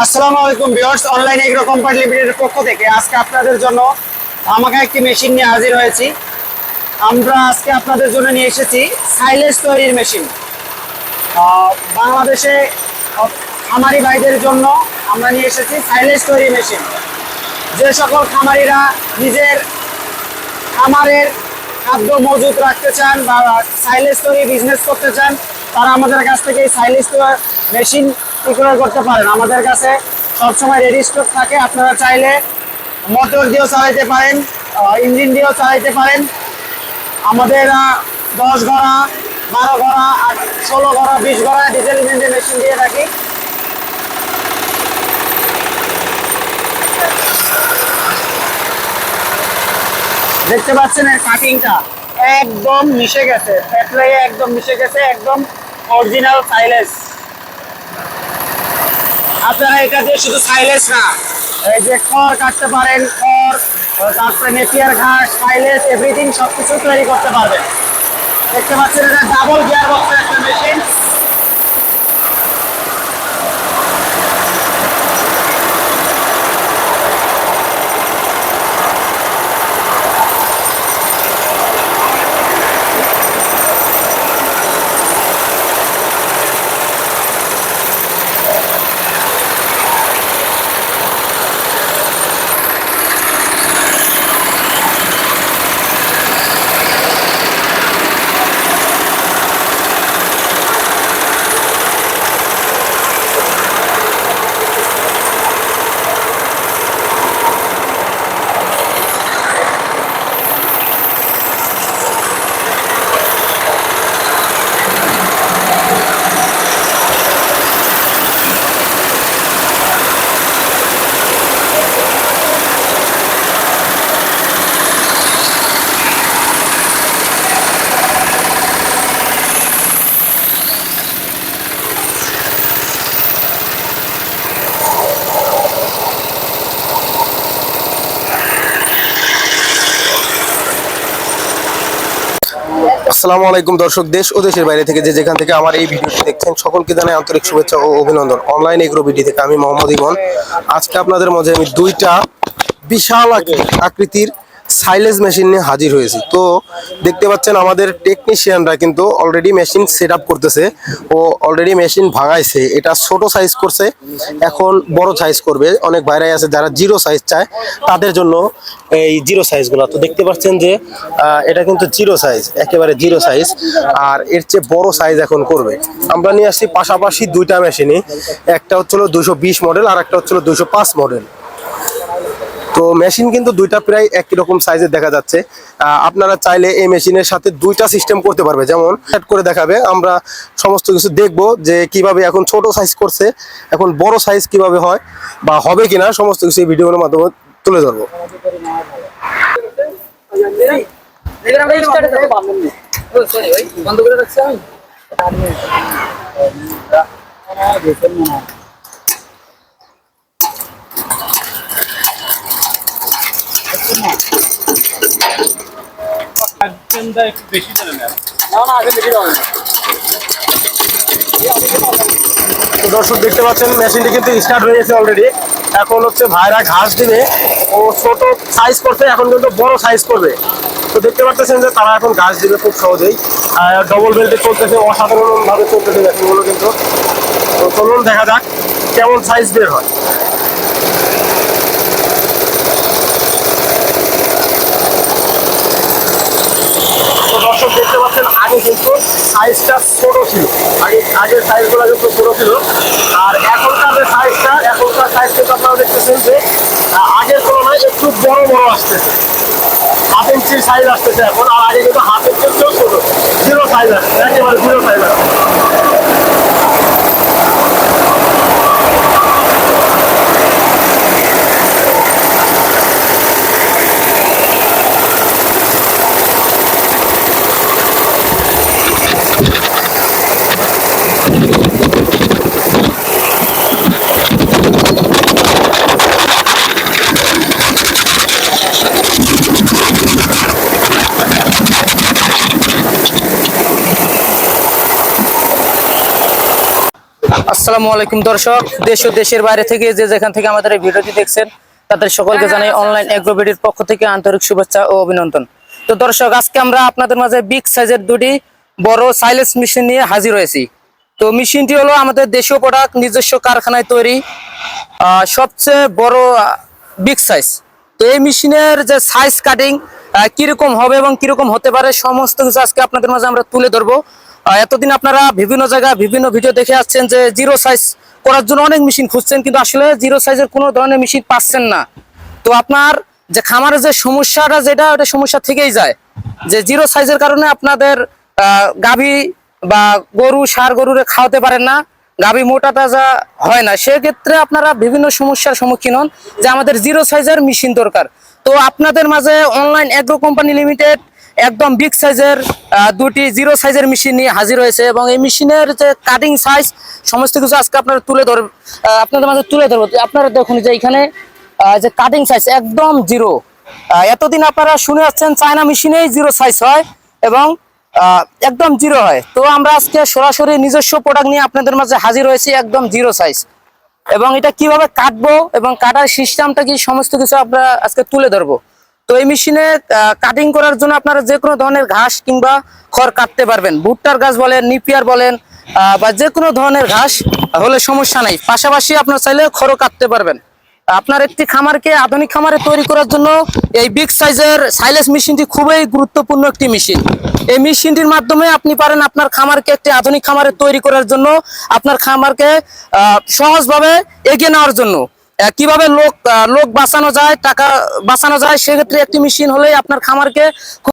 আসসালামু আলাইকুম viewers, online agro company লিমিটেডের পক্ষ থেকে আজকে আপনাদের জন্য আমাকে একটি মেশিন নিয়ে হাজির হয়েছি। আমরা আজকে আপনাদের জন্য নিয়ে এসেছি সাইলেজ তৈরির মেশিন। বাংলাদেশে খামারি ভাইদের জন্য আমরা নিয়ে এসেছি সাইলেজ তৈরি মেশিন। যে সকল খামারিরা নিজের খামারের খাদ্য মজুত রাখতে চান বা সাইলেজ তৈরি বিজনেস করতে চান, তারা আমাদের কাছ থেকে এই সাইলেজ মেশিন বিক্রয় করতে পারেন। আমাদের কাছে সবসময় রেডি স্টক থাকে। আপনারা চাইলে মোটর দিয়েও চালাইতে পারেন, ইঞ্জিন দিয়েও চালাইতে পারেন। আমাদের 10 ঘোড়া, 12 ঘোড়া, 16 ঘোড়া, 20 ঘোড়া ডিজেল ইঞ্জিনের মেশিন দিয়ে থাকি। দেখতে পাচ্ছেন এর কাটিংটা একদম মিশে গেছে, প্যাটলাইয়ে একদম মিশে গেছে, একদম অরিজিনাল সাইলেজ। আপনারা এটা দিয়ে শুধু সাইলেজ না, এই যে খড় কাটতে পারেন, খড়, তারপরে নেপিয়ার ঘাস, সাইলেজ, এভরিথিং সবকিছু তৈরি করতে পারবেন। দেখতে পাচ্ছেন এটা ডাবল গিয়ার বক্সের একটা মেশিন। আসসালামু আলাইকুম দর্শক, দেশ ও দেশের বাইরে থেকে যেখান থেকে আমার এই ভিডিওটি দেখছেন সকলকে জানাই আন্তরিক শুভেচ্ছা ও অভিনন্দন। অনলাইন এগ্রো বিডি থেকে আমি মোহাম্মদ ইমন। আজকে আপনাদের মাঝে আমি দুইটা বিশাল আকৃতির সাইলেজ মেশিন নিয়ে হাজির হয়েছি। তো দেখতে পাচ্ছেন আমাদের টেকনিশিয়ানরা কিন্তু অলরেডি মেশিন সেট আপ করতেছে ও অলরেডি মেশিন ভাঙাইছে। এটা ছোট সাইজ করছে, এখন বড় সাইজ করবে। অনেক ভাইরাই আছে যারা জিরো সাইজ চায়, তাদের জন্য এই জিরো সাইজগুলো। তো দেখতে পাচ্ছেন যে এটা কিন্তু জিরো সাইজ, একেবারে জিরো সাইজ। আর এর চেয়ে বড় সাইজ এখন করবে। আমরা নিয়ে আসছি পাশাপাশি দুইটা মেশিনই, একটা হচ্ছিল 220 মডেল আর একটা হচ্ছিল 205 মডেল। তো মেশিন কিন্তু দুইটা প্রায় একই রকম সাইজের দেখা যাচ্ছে। আপনারা চাইলে এই মেশিনের সাথে দুইটা সিস্টেম করতে পারবে, যেমন সেট করে দেখাবে। আমরা সমস্ত কিছু দেখব যে কিভাবে এখন ছোট সাইজ করছে, এখন বড় সাইজ কিভাবে হয় বা হবে কিনা, সমস্ত কিছু এই ভিডিওর মাধ্যমে তুলে ধরবো। দর্শক দেখতে পাচ্ছেন মেশিনটি কিন্তু স্টার্ট হয়ে গেছে অলরেডি। এখন হচ্ছে ভাইরা ঘাস দিবে, ও ছোট সাইজ করছে, এখন কিন্তু বড় সাইজ করবে। তো দেখতে পাচ্ছেন যে তারা এখন ঘাস দিবে খুব সহজেই। ডবল বেল্টে চলতেছে, অসাধারণ ভাবে চলতেছে মেশিনগুলো কিন্তু। তো চলুন দেখা যাক কেমন সাইজ বের হয়। দর্শক দেখতে পাচ্ছেন আগে কিন্তু সাইজটা ছোট ছিল, আগের সাইজগুলো কিন্তু ছোট ছিল। আর এখনকার যে সাইজটা, এখনকার সাইজ কিন্তু আপনারা দেখতেছেন যে আগের তুলনায় একটু বড় বড় আসতেছে, 1/2 ইঞ্চির সাইজ আসতেছে এখন। আর আগে কিন্তু 1/2 ইঞ্চির চেয়েও ছোট জিরো সাইজ আসছে, একেবারে জিরো সাইজ আসছে। আসসালামু আলাইকুম দর্শক, দেশ ও দেশের বাইরে থেকে যে যেখান থেকে আমাদের এই ভিডিওটি দেখছেন তাদের সকলকে জানাই অনলাইন এগ্রোবিডির পক্ষ থেকে আন্তরিক শুভেচ্ছা ও অভিনন্দন। তো দর্শক, আজকে আমরা আপনাদের মাঝে বিগ সাইজের দুটি বড় সাইলেন্স মেশিন নিয়ে হাজির হয়েছি। তো মেশিনটি হলো আমাদের দেশীয় প্রোডাক্ট, নিজস্ব কারখানায় তৈরি সবচেয়ে বড় বিগ সাইজ। তো এই মেশিনের যে সাইজ কাটিং কিরকম হবে এবং কিরকম হতে পারে সমস্ত কিছু আজকে আপনাদের মাঝে আমরা তুলে ধরবো। এতদিন আপনারা বিভিন্ন জায়গায় বিভিন্ন ভিডিও দেখে আসছেন যে জিরো সাইজ করার জন্য অনেক মেশিন খুঁজছেন, কিন্তু আসলে জিরো সাইজের কোনো ধরনের মেশিন পাচ্ছেন না। তো আপনার যে খামারের যে সমস্যাটা যেটা ওটা সমস্যা থেকেই যায়, যে জিরো সাইজের কারণে আপনাদের গাভী বা গরু ষাঁড় গরুরে খাওয়াতে পারেন না, গাভী মোটা তাজা হয় না। সেক্ষেত্রে আপনারা বিভিন্ন সমস্যার সম্মুখীন হন যে আমাদের জিরো সাইজের মেশিন দরকার। তো আপনাদের মাঝে অনলাইন এগ্রো কোম্পানি লিমিটেড একদম বিগ সাইজের দুটি জিরো সাইজের মেশিন নিয়ে হাজির হয়েছে, এবং এই মেশিনের যে কাটিং সাইজ সমস্ত কিছু আজকে আপনারা আপনাদের মাঝে তুলে ধরবো। আপনারা দেখুন যে এখানে যে কাটিং সাইজ একদম জিরো। এতদিন আপনারা শুনে আসছেন চায়না মেশিনেই জিরো সাইজ হয় এবং একদম জিরো হয়। তো আমরা আজকে সরাসরি নিজস্ব প্রোডাক্ট নিয়ে আপনাদের মাঝে হাজির হয়েছি একদম জিরো সাইজ, এবং এটা কিভাবে কাটবো এবং কাটার সিস্টেমটা কি সমস্ত কিছু আমরা আজকে তুলে ধরবো। তো এই মেশিনে কাটিং করার জন্য আপনারা যে কোনো ধরনের ঘাস কিংবা খড় কাটতে পারবেন, ভুট্টার ঘাস বলেন, নিপিয়ার বলেন বা যে কোনো ধরনের ঘাস হলে সমস্যা নেই। পাশাপাশি আপনার চাইলে খড়ও কাটতে পারবেন। আপনার একটি খামারকে আধুনিক খামারে তৈরি করার জন্য এই বিগ সাইজের সাইলেন্স মেশিনটি খুবই গুরুত্বপূর্ণ একটি মেশিন। এই মেশিনটির মাধ্যমে আপনি পারেন আপনার খামারকে একটি আধুনিক খামারে তৈরি করার জন্য, আপনার খামারকে সহজভাবে এগিয়ে নেওয়ার জন্য। কিভাবে লোক বাঁচানো যায়, টাকা বাঁচানো যায়, সেক্ষেত্রে একটি মেশিন হলেই আপনার খামারকে